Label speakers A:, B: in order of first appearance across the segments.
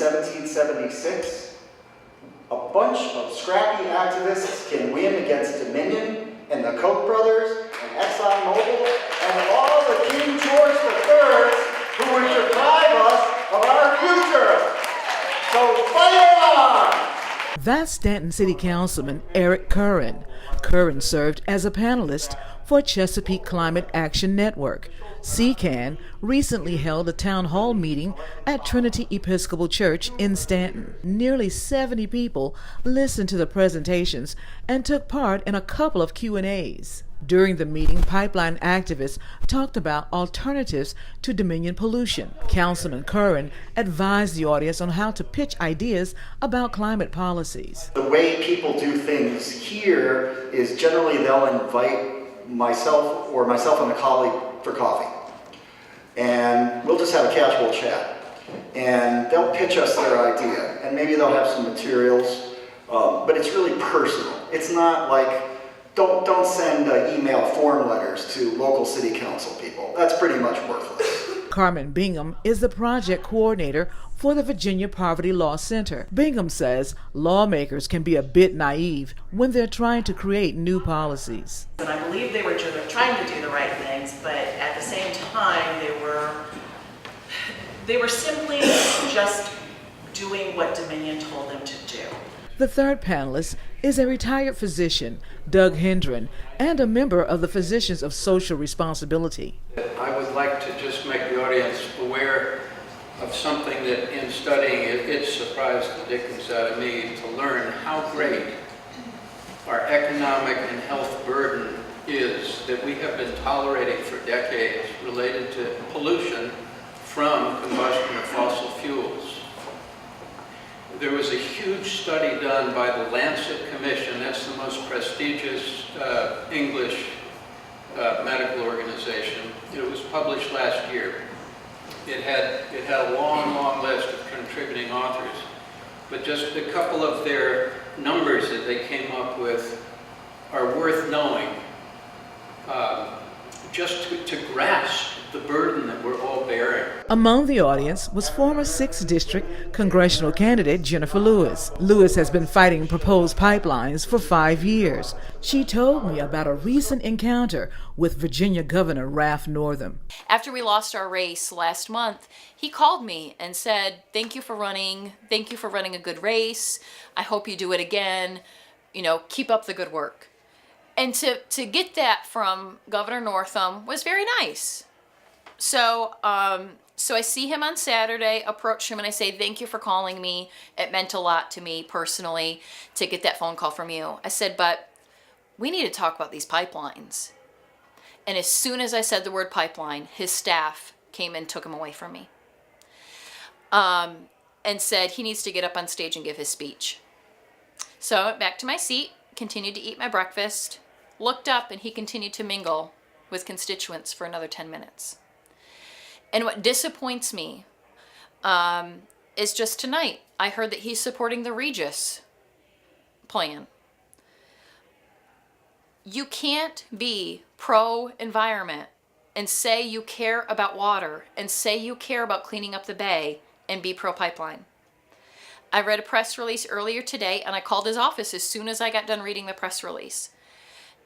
A: 1776, a bunch of scrappy activists can win against Dominion and the Koch brothers and ExxonMobil and all the King George III's who would deprive us of our future. So fight on!
B: That's Staunton City Councilman Eric Curran. Curran served as a panelist for Chesapeake Climate Action Network. CCAN recently held a town hall meeting at Trinity Episcopal Church in Staunton. Nearly 70 people listened to the presentations and took part in a couple of Q&As. During the meeting, pipeline activists talked about alternatives to Dominion pollution. Councilman Curran advised the audience on how to pitch ideas about climate policies.
A: The way people do things here is generally they'll invite myself and a colleague for coffee. And we'll just have a casual chat. And they'll pitch us their idea. And maybe they'll have some materials, but it's really personal. It's not like, don't send email form letters to local city council people. That's pretty much worthless.
B: Carmen Bingham is the project coordinator for the Virginia Poverty Law Center. Bingham says lawmakers can be a bit naive when they're trying to create new policies.
C: And I believe they were trying to do the right things, but at the same time they were simply just doing what Dominion told them to do.
B: The third panelist is a retired physician, Doug Hendren, and a member of the Physicians of Social Responsibility.
D: I would like to just make the audience aware of something that in studying it surprised the dickens out of me to learn how great our economic and health burden is that we have been tolerating for decades related to pollution from combustion of fossil fuels. There was a huge study done by the Lancet Commission. That's the most prestigious English medical organization. It was published last year. It had a long list of contributing authors, but just a couple of their numbers that they came up with are worth knowing, just to grasp the burden that we're all bearing.
B: Among the audience was former 6th District congressional candidate Jennifer Lewis. Lewis has been fighting proposed pipelines for 5 years. She told me about a recent encounter with Virginia Governor Ralph Northam.
E: After we lost our race last month, he called me and said, "Thank you for running. Thank you for running a good race. I hope you do it again. Keep up the good work." And to get that from Governor Northam was very nice. So I see him on Saturday, approach him, and I say, "Thank you for calling me. It meant a lot to me personally to get that phone call from you." I said, "But we need to talk about these pipelines." And as soon as I said the word pipeline, his staff came and took him away from me and said he needs to get up on stage and give his speech. So I went back to my seat, continued to eat my breakfast, looked up, and he continued to mingle with constituents for another 10 minutes. And what disappoints me is just tonight, I heard that he's supporting the Regis plan. You can't be pro-environment and say you care about water and say you care about cleaning up the bay and be pro-pipeline. I read a press release earlier today, and I called his office as soon as I got done reading the press release.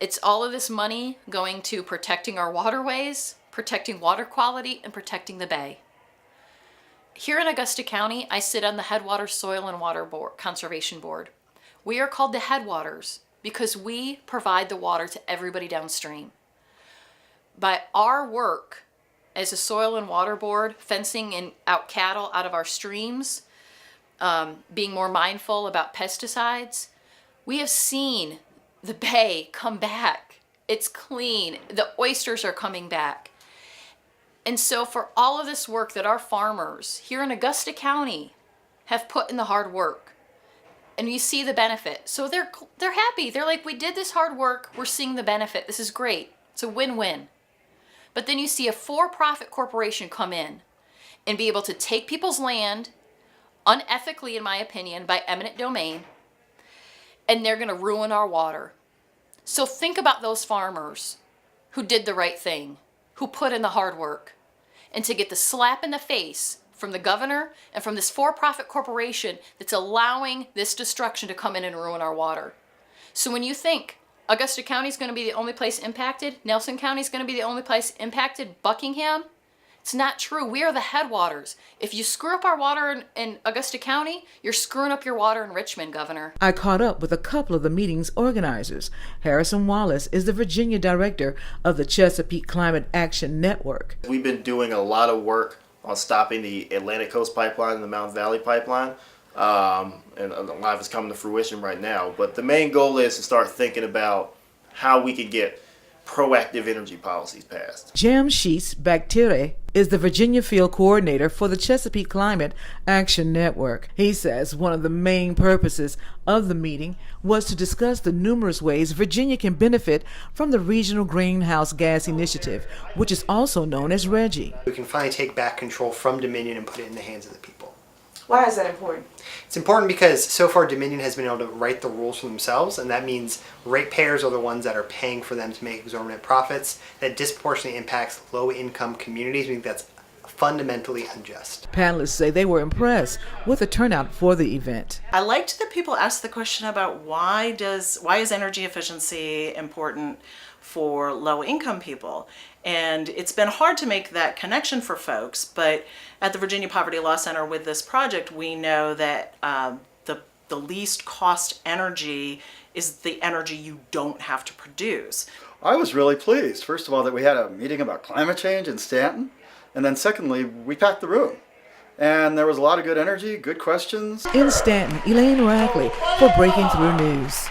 E: It's all of this money going to protecting our waterways, protecting water quality, and protecting the bay. Here in Augusta County, I sit on the Headwaters Soil and Water Conservation Board. We are called the Headwaters because we provide the water to everybody downstream. By our work as a soil and water board, fencing out cattle out of our streams, being more mindful about pesticides, we have seen the bay come back. It's clean. The oysters are coming back. And so for all of this work that our farmers here in Augusta County have put in the hard work, and you see the benefit. So they're happy. They're like, we did this hard work. We're seeing the benefit. This is great. It's a win-win. But then you see a for-profit corporation come in and be able to take people's land, unethically in my opinion, by eminent domain, and they're going to ruin our water. So think about those farmers who did the right thing, who put in the hard work, and to get the slap in the face from the governor and from this for-profit corporation that's allowing this destruction to come in and ruin our water. So when you think Augusta County is going to be the only place impacted, Nelson County is going to be the only place impacted, Buckingham, it's not true. We are the headwaters. If you screw up our water in Augusta County, you're screwing up your water in Richmond, Governor.
B: I caught up with a couple of the meeting's organizers. Harrison Wallace is the Virginia director of the Chesapeake Climate Action Network.
F: We've been doing a lot of work on stopping the Atlantic Coast Pipeline and the Mountain Valley Pipeline, and a lot of it's coming to fruition right now. But the main goal is to start thinking about how we can get proactive energy policies passed.
B: Jamshis Bactire is the Virginia field coordinator for the Chesapeake Climate Action Network. He says one of the main purposes of the meeting was to discuss the numerous ways Virginia can benefit from the Regional Greenhouse Gas Initiative, which is also known as RGGI.
G: We can finally take back control from Dominion and put it in the hands of the people.
C: Why is that important?
G: It's important because so far Dominion has been able to write the rules for themselves, and that means ratepayers are the ones that are paying for them to make exorbitant profits. That disproportionately impacts low-income communities. We think that's fundamentally unjust.
B: Panelists say they were impressed with the turnout for the event.
H: I liked that people asked the question about why is energy efficiency important for low-income people. And it's been hard to make that connection for folks, but at the Virginia Poverty Law Center with this project, we know that the least cost energy is the energy you don't have to produce.
I: I was really pleased, first of all, that we had a meeting about climate change in Staunton, and then secondly, we packed the room. And there was a lot of good energy, good questions.
B: In Staunton, Elaine Rackley for Breaking Through News.